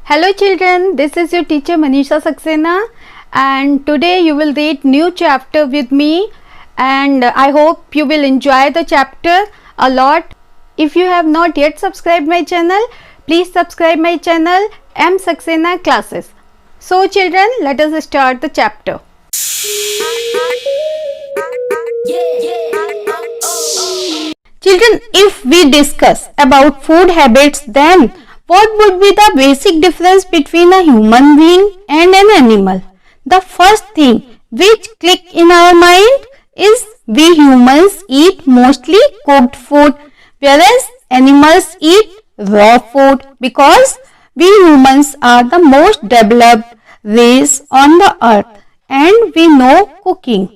Hello children, this is your teacher MSaxena and today you will read new chapter with me and I hope you will enjoy the chapter a lot. If you have not yet subscribed my channel, please subscribe my channel MSaxena Classes. So children, let us start the chapter. Children, if we discuss about food habits, then what would be the basic difference between a human being and an animal? The first thing which click in our mind is we humans eat mostly cooked food, whereas animals eat raw food, because we humans are the most developed race on the earth and we know cooking.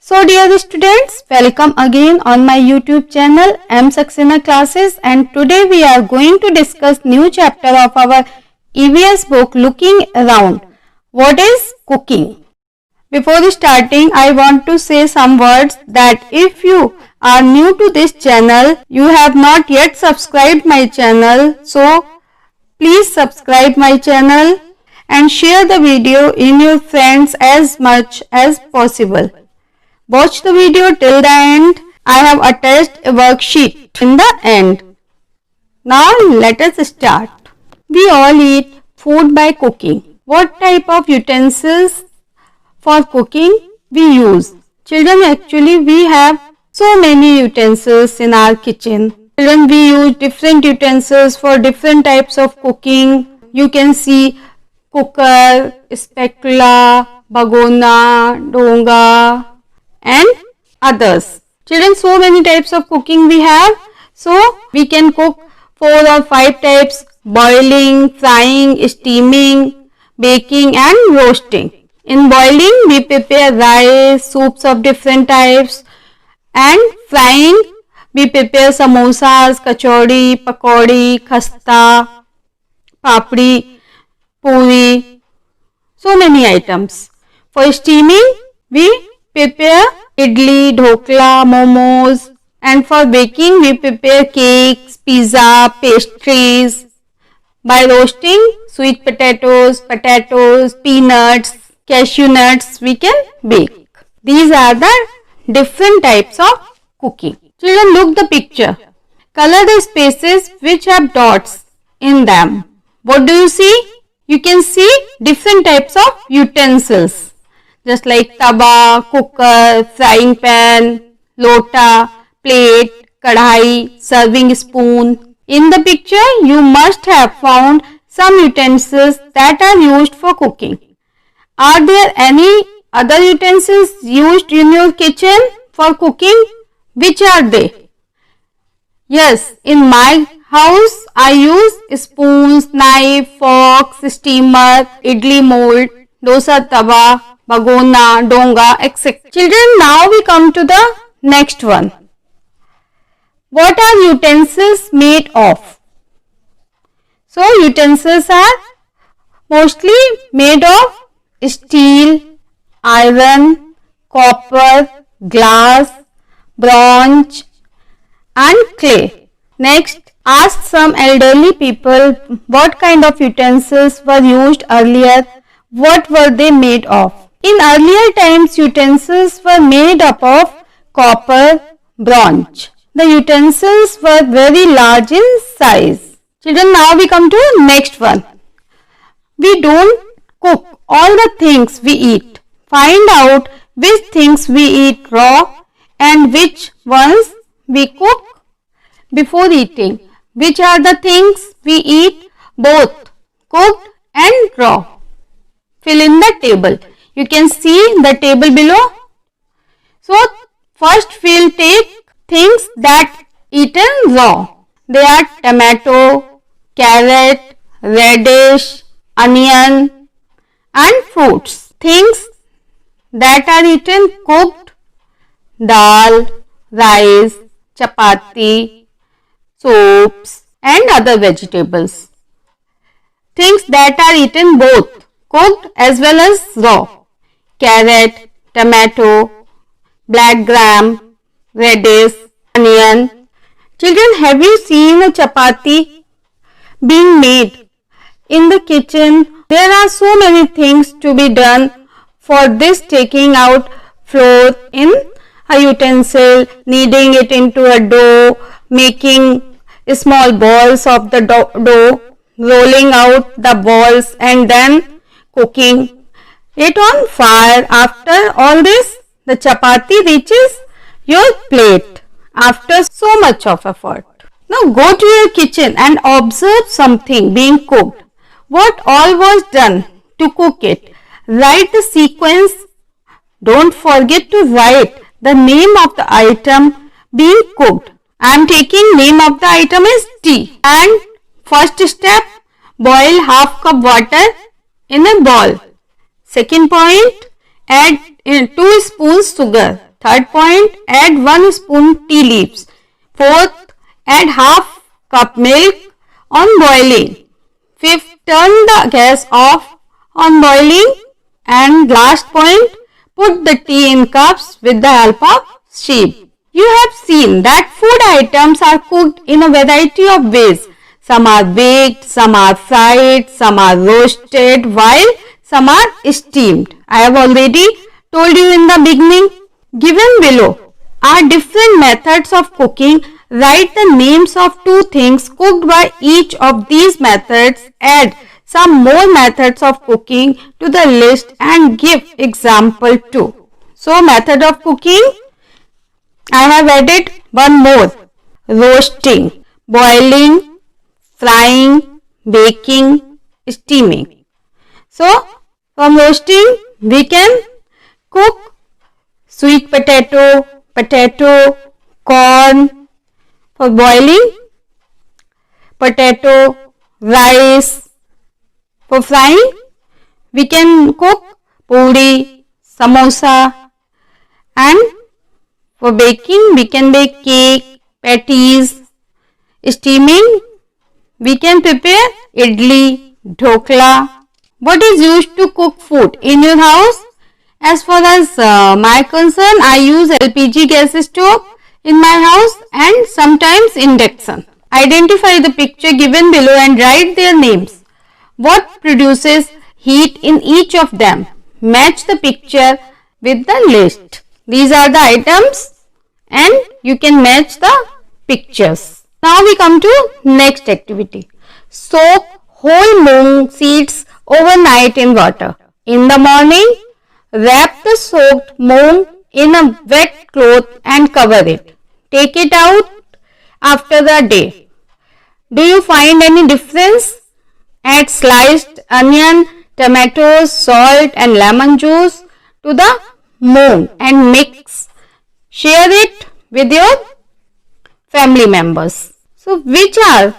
So dear students, welcome again on my YouTube channel MSaxena Classes, and today we are going to discuss new chapter of our EVS book Looking Around. What is cooking? Before starting, I want to say some words that if you are new to this channel, you have not yet subscribed my channel, so please subscribe my channel and share the video in your friends as much as possible. Watch the video till the end. I have attached a worksheet in the end. Now let us start. We all eat food by cooking. What type of utensils for cooking we use? Children, actually we have so many utensils in our kitchen. Children, we use different utensils for different types of cooking. You can see cooker, spatula, bagona, donga, and others. Children, so many types of cooking we have. So we can cook 4 or 5 types: boiling, frying, steaming, baking and roasting. In boiling we prepare rice, soups of different types, and frying we prepare samosas, kachori, pakodi, khasta, papdi, puri, so many items. For steaming we prepare idli, dhokla, momos, and for baking we prepare cakes, pizza, pastries. By roasting sweet potatoes, peanuts, cashew nuts, we can bake. These are the different types of cooking. Children, look the picture. Color the spaces which have dots in them. What do you see? You can see different types of utensils, just like tawa, cooker, frying pan, lota, plate, kadhai, serving spoon. In the picture, you must have found some utensils that are used for cooking. Are there any other utensils used in your kitchen for cooking? Which are they? Yes, in my house, I use spoons, knife, forks, steamer, idli mold, dosa tawa, bagona, donga, etc. Children, now we come to the next one. What are utensils made of? So, utensils are mostly made of steel, iron, copper, glass, bronze and clay. Next, ask some elderly people what kind of utensils were used earlier. What were they made of? In earlier times, utensils were made up of copper, bronze. The utensils were very large in size. Children, now we come to next one. We don't cook all the things we eat. Find out which things we eat raw and which ones we cook before eating. Which are the things we eat both cooked and raw? Fill in the table. You can see the table below. So, first we will take things that eaten raw. They are tomato, carrot, radish, onion and fruits. Things that are eaten cooked: dal, rice, chapati, soups and other vegetables. Things that are eaten both cooked as well as raw: carrot, tomato, black gram, radish, onion. Children, have you seen a chapati being made in the kitchen. There are so many things to be done for this: taking out flour in a utensil, kneading it into a dough, making small balls of the dough, rolling out the balls and then cooking it on fire. After all this, the chapati reaches your plate after so much of effort. Now go to your kitchen and observe something being cooked. What all was done to cook it? Write the sequence. Don't forget to write the name of the item being cooked. I am taking name of the item is tea. And first step, boil half cup water in a bowl. Second point, add 2 spoons sugar. Third point, add 1 spoon tea leaves. Fourth, add half cup milk on boiling. Fifth, turn the gas off on boiling. And last point, put the tea in cups with the help of sieve. You have seen that food items are cooked in a variety of ways. Some are baked, some are fried, some are roasted, while some are steamed. I have already told you in the beginning. Given below are different methods of cooking. Write the names of 2 things cooked by each of these methods. Add some more methods of cooking to the list and give example too. So, method of cooking, I have added one more: roasting, boiling, frying, baking, steaming. So, from roasting we can cook sweet potato, corn. For boiling, potato, rice. For frying, we can cook puri, samosa, and for baking, we can bake cake, patties. Steaming, we can prepare idli, dhokla. What is used to cook food in your house? As far as my concern, I use LPG gas stove in my house and sometimes induction. Identify the picture given below and write their names. What produces heat in each of them? Match the picture with the list. These are the items and you can match the pictures. Now we come to next activity. Soak whole moong seeds overnight in water. In the morning, wrap the soaked moong in a wet cloth and cover it. Take it out after the day. Do you find any difference? Add sliced onion, tomatoes, salt and lemon juice to the moong and mix. Share it with your family members. So, which are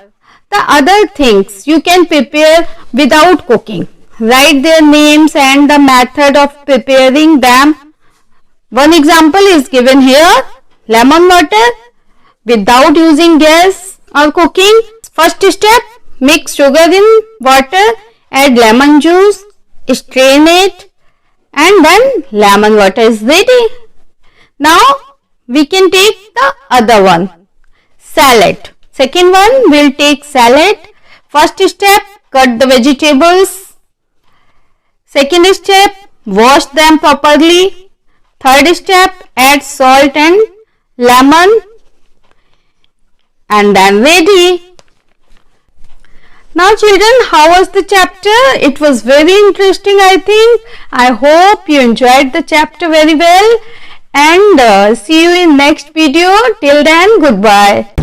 the other things you can prepare without cooking? Write their names and the method of preparing them. One example is given here: lemon water without using gas or cooking. First step, mix sugar in water, add lemon juice, strain it, and then lemon water is ready. Now we can take the other one, salad. Second one, we'll take salad. First step, cut the vegetables. Second step, wash them properly. Third step, add salt and lemon, and then ready. Now children, how was the chapter? It was very interesting, I think. I hope you enjoyed the chapter very well, and see you in next video. Till then, goodbye.